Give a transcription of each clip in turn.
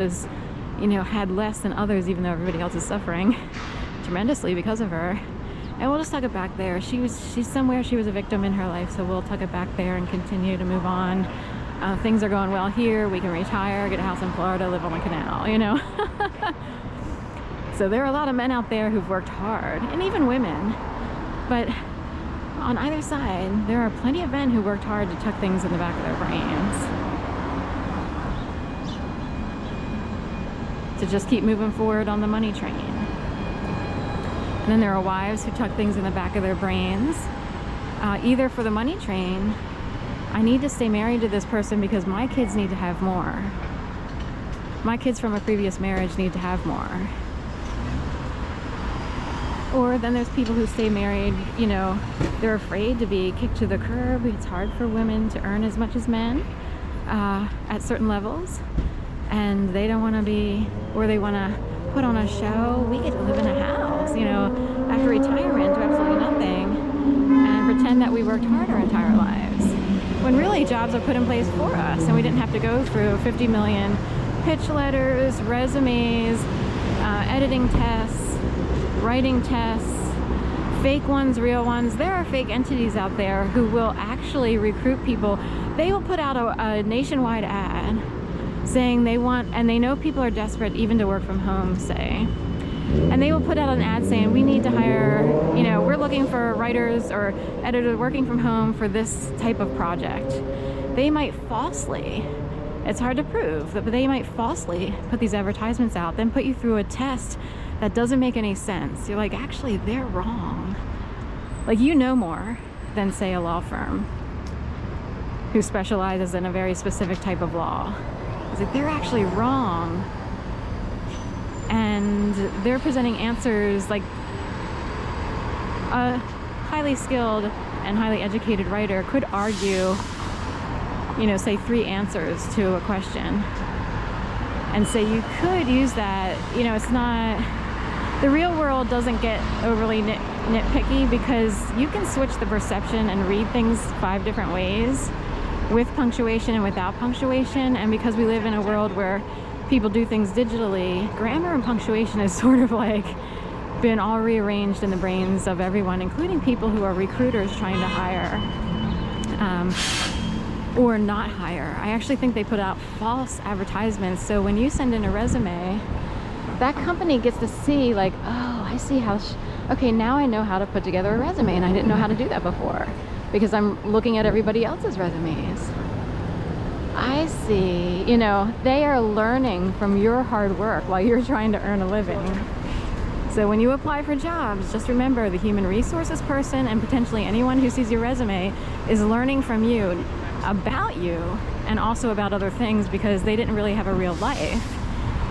was, you know, had less than others, even though everybody else is suffering tremendously because of her. And we'll just tuck it back there. She's somewhere, she was a victim in her life, so we'll tuck it back there and continue to move on. Things are going well here. We can retire, get a house in Florida, live on the canal, you know. So there are a lot of men out there who've worked hard, and even women. But on either side, there are plenty of men who worked hard to tuck things in the back of their brains. To just keep moving forward on the money train. And then there are wives who tuck things in the back of their brains, either for the money train. I need to stay married to this person because my kids need to have more. My kids from a previous marriage need to have more. Or then there's people who stay married, you know, they're afraid to be kicked to the curb. It's hard for women to earn as much as men at certain levels. And they don't want to be, or they want to put on a show. We get to live in a house, you know, after retirement, do absolutely nothing, and pretend that we worked hard our entire lives. When really jobs are put in place for us, and we didn't have to go through 50 million pitch letters, resumes, editing tests, writing tests, fake ones, real ones. There are fake entities out there who will actually recruit people. They will put out a nationwide ad saying they want, and they know people are desperate even to work from home, say. And they will put out an ad saying, we need to hire, you know, we're looking for writers or editors working from home for this type of project. They might falsely, it's hard to prove, but they might falsely put these advertisements out, then put you through a test that doesn't make any sense. You're like, actually, they're wrong. Like, you know more than, say, a law firm who specializes in a very specific type of law. It's like, they're actually wrong. And they're presenting answers like a highly skilled and highly educated writer could argue, you know, say 3 answers to a question and say you could use that. You know, it's not, the real world doesn't get overly nitpicky because you can switch the perception and read things 5 different ways, with punctuation and without punctuation. And because we live in a world where people do things digitally, grammar and punctuation is sort of like been all rearranged in the brains of everyone, including people who are recruiters trying to hire or not hire. I actually think they put out false advertisements. So when you send in a resume, that company gets to see like, oh, I see how, okay, now I know how to put together a resume, and I didn't know how to do that before because I'm looking at everybody else's resumes. I see, you know, they are learning from your hard work while you're trying to earn a living. So when you apply for jobs, just remember the human resources person and potentially anyone who sees your resume is learning from you about you and also about other things because they didn't really have a real life.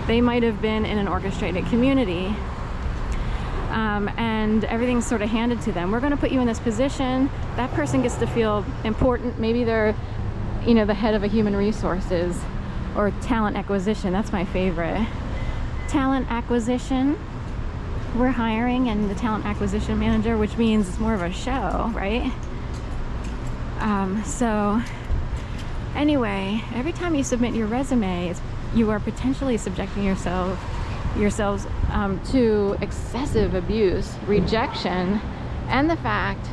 They might have been in an orchestrated community and everything's sort of handed to them. We're going to put you in this position. That person gets to feel important. Maybe they're, you know, the head of a human resources or talent acquisition. That's my favorite. Talent acquisition. We're hiring and the talent acquisition manager, which means it's more of a show, right? So anyway, every time you submit your resume, you are potentially subjecting yourselves to excessive abuse, rejection, and the fact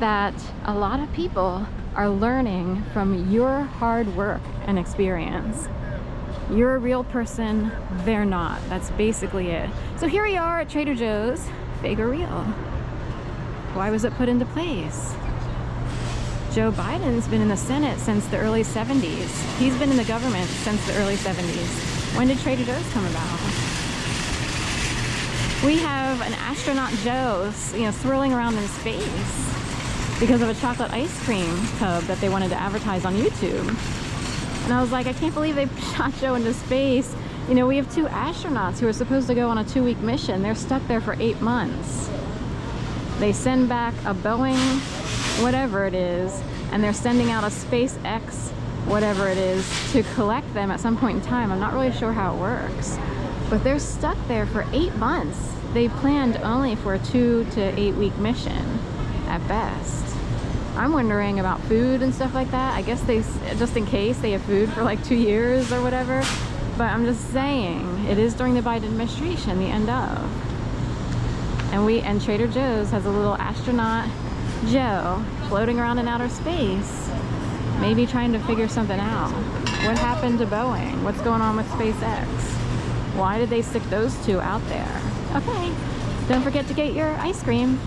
that a lot of people are learning from your hard work and experience. You're a real person, they're not. That's basically it. So here we are at Trader Joe's, fake or real. Why was it put into place? Joe Biden's been in the Senate since the early 70s. He's been in the government since the early 70s. When did Trader Joe's come about? We have an astronaut Joe, you know, swirling around in space because of a chocolate ice cream tub that they wanted to advertise on YouTube. And I was like, I can't believe they shot Joe into space. You know, we have 2 astronauts who are supposed to go on a 2-week mission. They're stuck there for 8 months. They send back a Boeing, whatever it is, and they're sending out a SpaceX, whatever it is, to collect them at some point in time. I'm not really sure how it works. But they're stuck there for 8 months. They planned only for a 2 to 8 week mission at best. I'm wondering about food and stuff like that. I guess they, just in case, they have food for like 2 years or whatever. But I'm just saying, it is during the Biden administration, the end of. And Trader Joe's has a little astronaut Joe floating around in outer space, maybe trying to figure something out. What happened to Boeing? What's going on with SpaceX? Why did they stick those two out there? Okay, don't forget to get your ice cream.